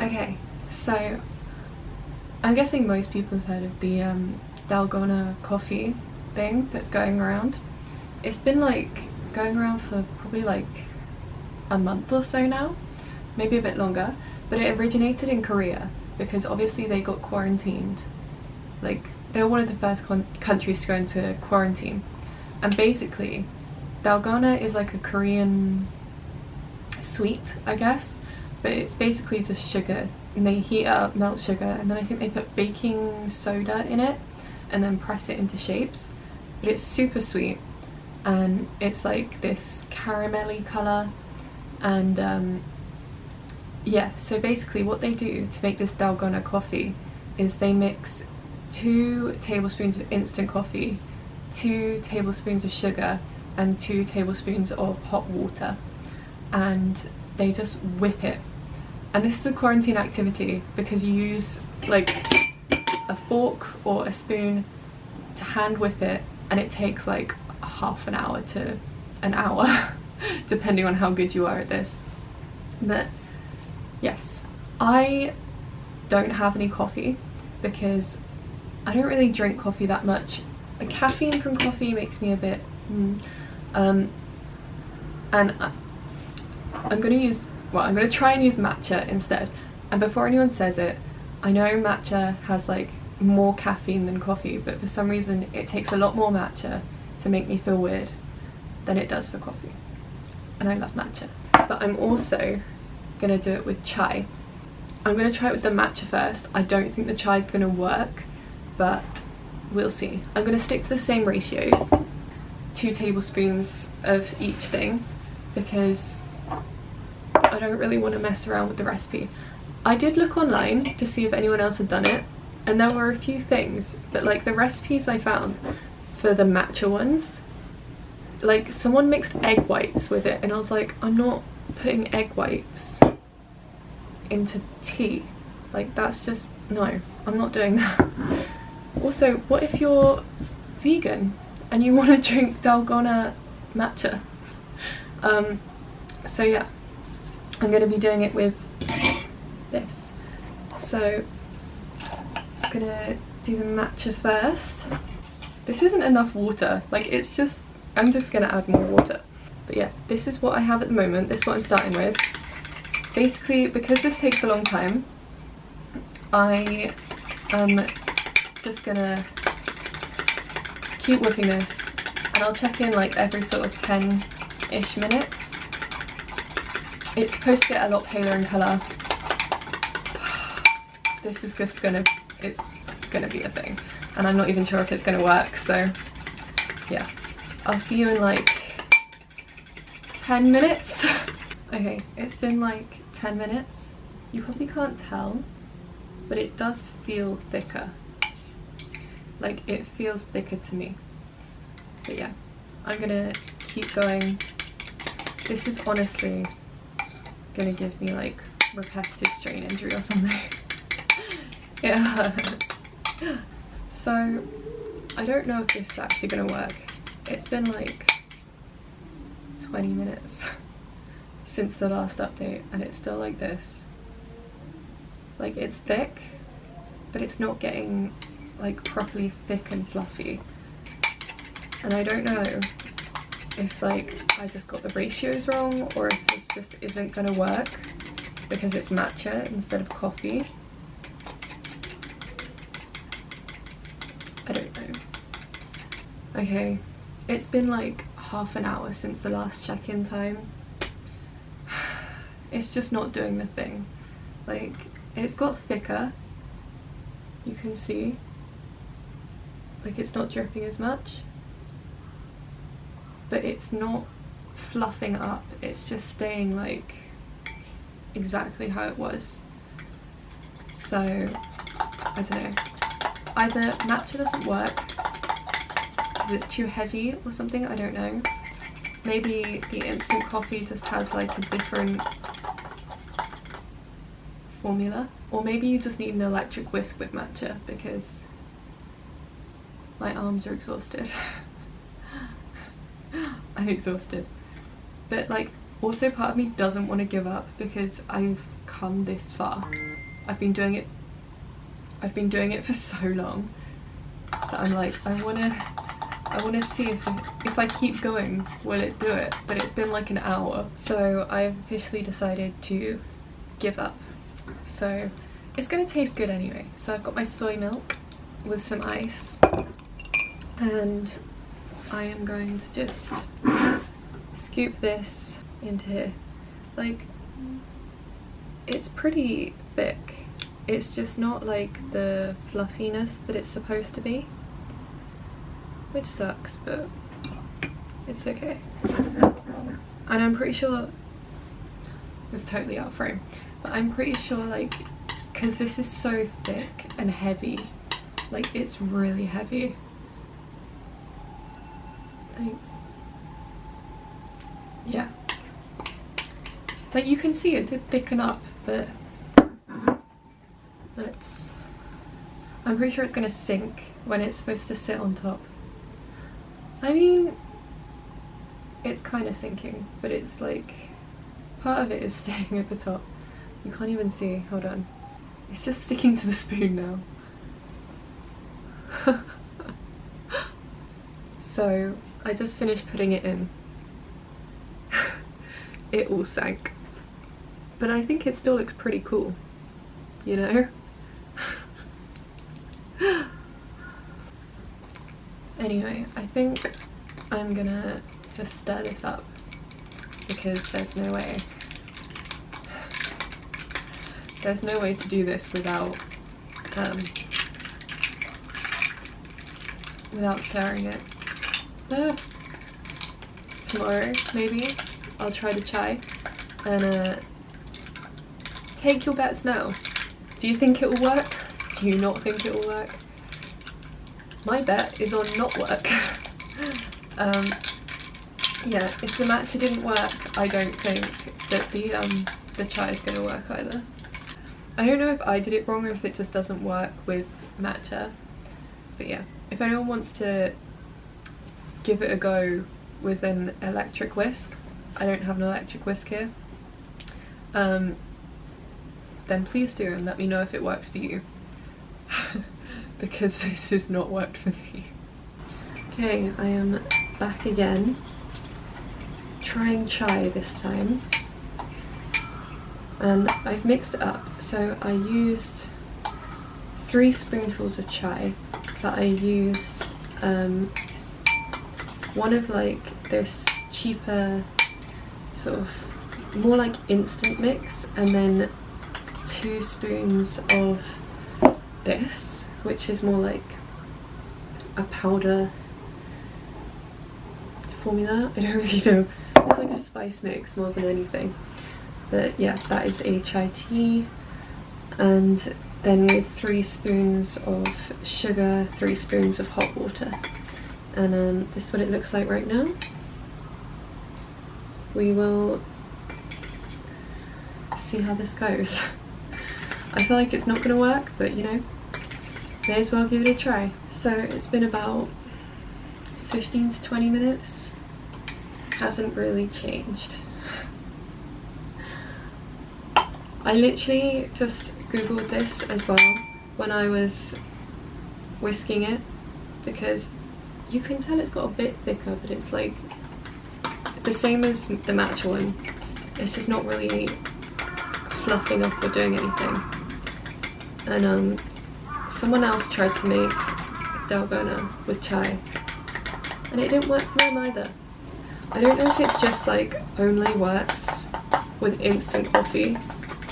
Okay, so I'm guessing most people have heard of the Dalgona coffee thing that's going around. It's been like going around for probably like a month or so now, maybe a bit longer, but it originated in Korea because obviously they got quarantined. Like, they were one of the first countries to go into quarantine, and basically Dalgona is like a Korean sweet, I guess, but it's basically just sugar, and they heat it up, melt sugar, and then I think they put baking soda in it and then press it into shapes. But it's super sweet, and it's like this caramelly colour, and yeah, so basically what they do to make this Dalgona coffee is they mix 2 tablespoons of instant coffee, 2 tablespoons of sugar, and 2 tablespoons of hot water, and they just whip it. And this is a quarantine activity because you use like a fork or a spoon to hand whip it, and it takes like half an hour to an hour depending on how good you are at this. But yes, I don't have any coffee because I don't really drink coffee that much. The caffeine from coffee makes me a bit and I'm gonna try and use matcha instead. And before anyone says it, I know matcha has like more caffeine than coffee, but for some reason it takes a lot more matcha to make me feel weird than it does for coffee. And I love matcha. But I'm also gonna do it with chai. I'm gonna try it with the matcha first. I don't think the chai is gonna work, but we'll see. I'm gonna stick to the same ratios, 2 tablespoons of each thing, because I don't really want to mess around with the recipe. I did look online to see if anyone else had done it, and there were a few things, but like the recipes I found for the matcha ones, like someone mixed egg whites with it, and I was like, I'm not putting egg whites into tea. Like, that's just, no, I'm not doing that. Also, what if you're vegan and you want to drink Dalgona matcha? So yeah, I'm going to be doing it with this. So I'm going to do the matcha first. This isn't enough water, like it's just, I'm just going to add more water. But yeah, this is what I have at the moment, this is what I'm starting with. Basically, because this takes a long time, I am just gonna keep whipping this, and I'll check in like every sort of 10-ish minutes. It's supposed to get a lot paler in colour. This is just it's gonna be a thing, and I'm not even sure if it's gonna work, so yeah. I'll see you in like 10 minutes. Okay, it's been like 10 minutes. You probably can't tell, but it does feel thicker. Like, it feels thicker to me. But yeah, I'm gonna keep going. This is honestly gonna give me like repetitive strain injury or something. It hurts. So I don't know if this is actually gonna work. It's been like 20 minutes since the last update, and it's still like this. Like, it's thick, but it's not getting like properly thick and fluffy. And I don't know if like I just got the ratios wrong, or if this just isn't gonna work because it's matcha instead of coffee. I don't know. Okay, it's been like half an hour since the last check-in time. It's just not doing the thing. Like, it's got thicker, you can see. Like, it's not dripping as much, but it's not fluffing up, it's just staying like exactly how it was. So I don't know, either matcha doesn't work because it's too heavy or something, I don't know. Maybe the instant coffee just has like a different formula, or maybe you just need an electric whisk with matcha, because my arms are exhausted. I'm exhausted. But like, also part of me doesn't want to give up because I've come this far. I've been doing it for so long that I'm like, I wanna see if I keep going, will it do it? But it's been like an hour. So I've officially decided to give up. So it's gonna taste good anyway. So I've got my soy milk with some ice, and I am going to just scoop this into here. Like, it's pretty thick. It's just not like the fluffiness that it's supposed to be, which sucks, but it's okay. And I'm pretty sure it's totally out of frame, but I'm pretty sure, like, because this is so thick and heavy, like, it's really heavy. Like, yeah, like you can see it did thicken up, but I'm pretty sure it's gonna sink when it's supposed to sit on top. I mean, it's kind of sinking, but it's like, part of it is staying at the top. You can't even see, hold on. It's just sticking to the spoon now. So, I just finished putting it in. It all sank. But I think it still looks pretty cool, you know? Anyway, I think I'm gonna just stir this up because there's no way to do this without stirring it. Tomorrow maybe I'll try the chai, and take your bets now. Do you think it will work? Do you not think it will work? My bet is on not work. Yeah, if the matcha didn't work, I don't think that the chai is going to work either. I don't know if I did it wrong or if it just doesn't work with matcha, but yeah, if anyone wants to give it a go with an electric whisk, I don't have an electric whisk here, then please do and let me know if it works for you. Because this has not worked for me. Okay, I am back again, trying chai this time, and I've mixed it up. So I used 3 spoonfuls of chai, but I used one of like this cheaper sort of more like instant mix, and then 2 spoons of this, which is more like a powder formula. I don't really know. It's like a spice mix more than anything. But yeah, that is a chai tea. And then with 3 spoons of sugar, 3 spoons of hot water. And this is what it looks like right now. We will see how this goes. I feel like it's not going to work, but you know, may as well give it a try. So it's been about 15 to 20 minutes. Hasn't really changed. I literally just googled this as well when I was whisking it, because you can tell it's got a bit thicker, but it's like the same as the matcha one. It's just not really fluffing up or doing anything. And someone else tried to make Dalgona with chai, and it didn't work for them either. I don't know if it just like only works with instant coffee,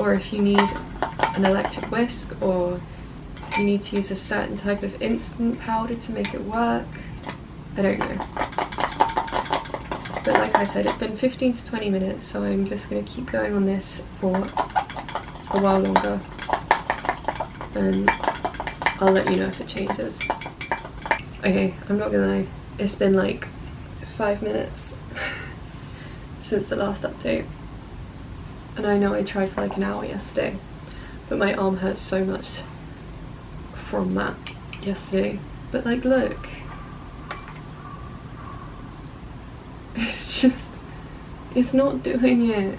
or if you need an electric whisk, or you need to use a certain type of instant powder to make it work. I don't know. But like I said, it's been 15 to 20 minutes, so I'm just going to keep going on this for a while longer, and I'll let you know if it changes. Okay, I'm not gonna lie, it's been like 5 minutes since the last update, and I know I tried for like an hour yesterday, but my arm hurt so much from that yesterday. But like, look, it's just, it's not doing it,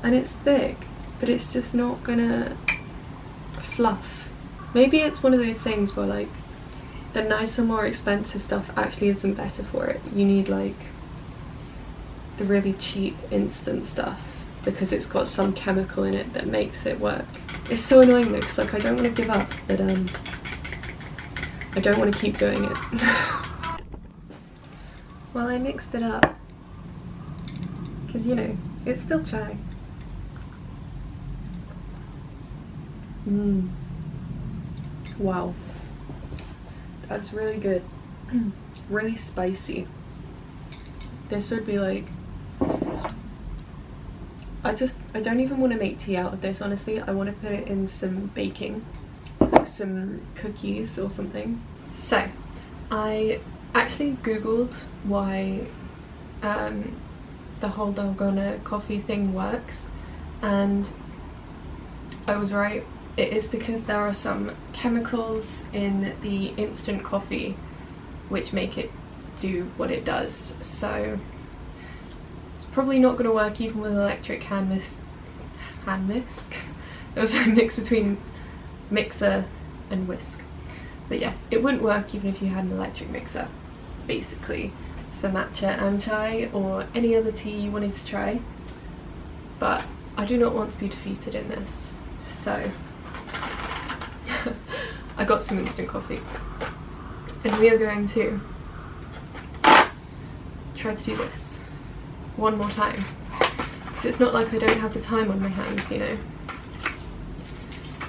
and it's thick. but it's just not gonna fluff. Maybe it's one of those things where like the nicer, more expensive stuff actually isn't better for it. You need like the really cheap instant stuff because it's got some chemical in it that makes it work. It's so annoying though, because like I don't want to give up, but I don't want to keep doing it. Well, I mixed it up because, you know, it's still chai. Wow, that's really good. Really spicy. This would be like, I don't even want to make tea out of this, honestly. I want to put it in some baking, like some cookies or something. So I actually googled why the whole Dalgona coffee thing works, and I was right. It is because there are some chemicals in the instant coffee which make it do what it does. So it's probably not going to work even with electric hand whisk. It was a mix between mixer and whisk. But yeah, it wouldn't work even if you had an electric mixer, basically, for matcha and chai or any other tea you wanted to try. But I do not want to be defeated in this, so I got some instant coffee. And we are going to try to do this one more time, because it's not like I don't have the time on my hands, you know.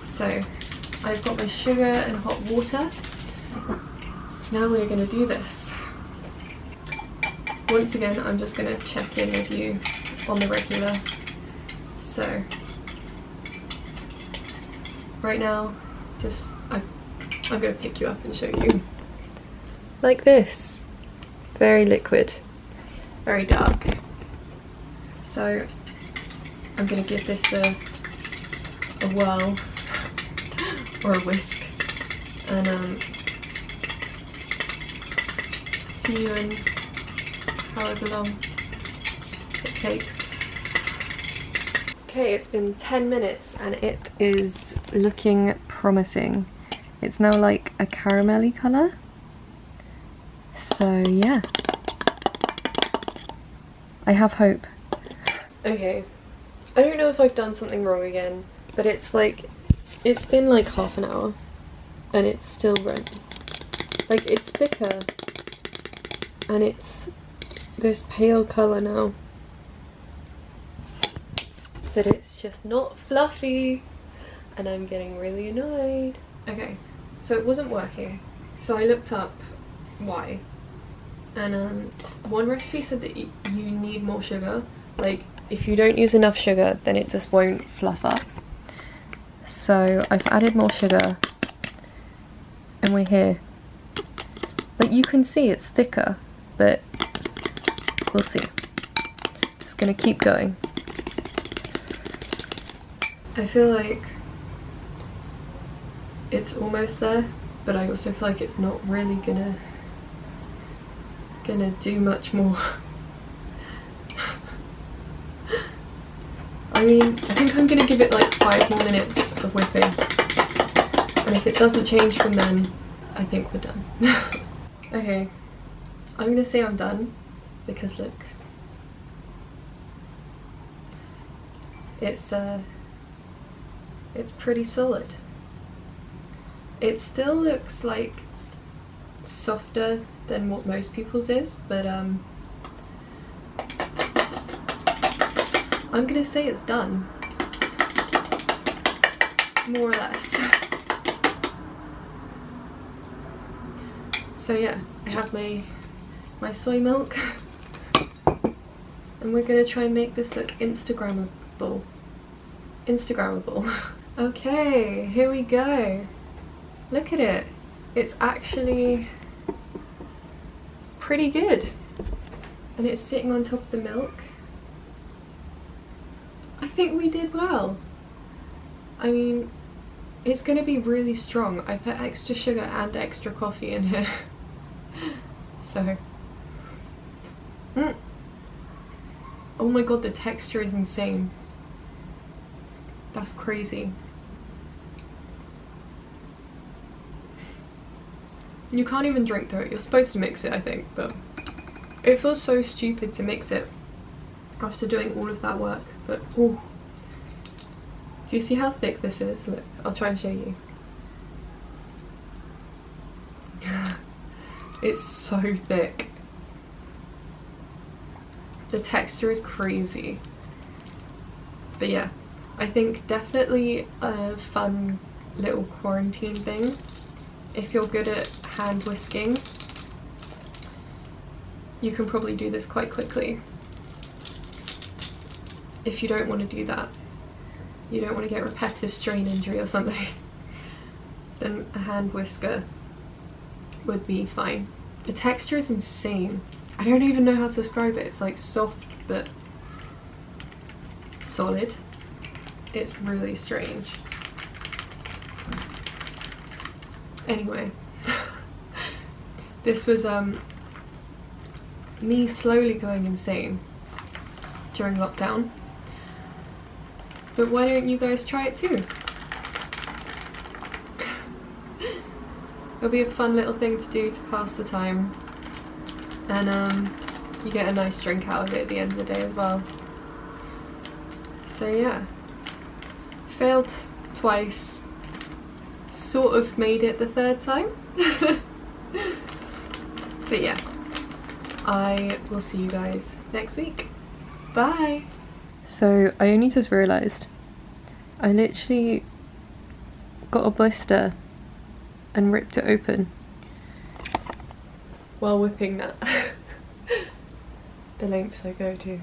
So I've got my sugar and hot water. Now we're going to do this. Once again, I'm just going to check in with you on the regular. So right now, I'm going to pick you up and show you. Like this. Very liquid. Very dark. So I'm going to give this a whirl or a whisk, and see you in however long it takes. Okay, it's been 10 minutes and it is looking promising. It's now like a caramelly colour. So yeah, I have hope. Okay, I don't know if I've done something wrong again, but it's been like half an hour and it's still red. Like, it's thicker and it's this pale colour now, but it's just not fluffy and I'm getting really annoyed. Okay, so it wasn't working, so I looked up why, and one recipe said that you need more sugar. Like, if you don't use enough sugar then it just won't fluff up. So I've added more sugar and we're here. Like, you can see it's thicker, but we'll see. Just gonna keep going. I feel like it's almost there, but I also feel like it's not really gonna do much more. I mean, I think I'm gonna give it like 5 more minutes of whipping, and if it doesn't change from then, I think we're done. Okay, I'm gonna say I'm done, because look, it's pretty solid. It still looks like softer than what most people's is, but I'm gonna say it's done, more or less. So yeah, I have my soy milk, and we're gonna try and make this look Instagrammable. Okay, here we go. Look at it. It's actually pretty good, and it's sitting on top of the milk. I think we did well. I mean, it's going to be really strong. I put extra sugar and extra coffee in here. So oh my god, the texture is insane. That's crazy. You can't even drink through it. You're supposed to mix it, I think, but it feels so stupid to mix it after doing all of that work. But ooh. Do you see how thick this is? Look, I'll try and show you. It's so thick. The texture is crazy. But yeah, I think definitely a fun little quarantine thing. If you're good at hand whisking, you can probably do this quite quickly. If you don't want to do that, you don't want to get repetitive strain injury or something, then a hand whisker would be fine. The texture is insane. I don't even know how to describe it. It's like soft but solid. It's really strange. Anyway, this was me slowly going insane during lockdown. But why don't you guys try it too? It'll be a fun little thing to do to pass the time, and you get a nice drink out of it at the end of the day as well. So yeah, failed twice, sort of made it the third time. But yeah, I will see you guys next week. Bye! So I only just realised I literally got a blister and ripped it open while whipping that. The lengths I go to.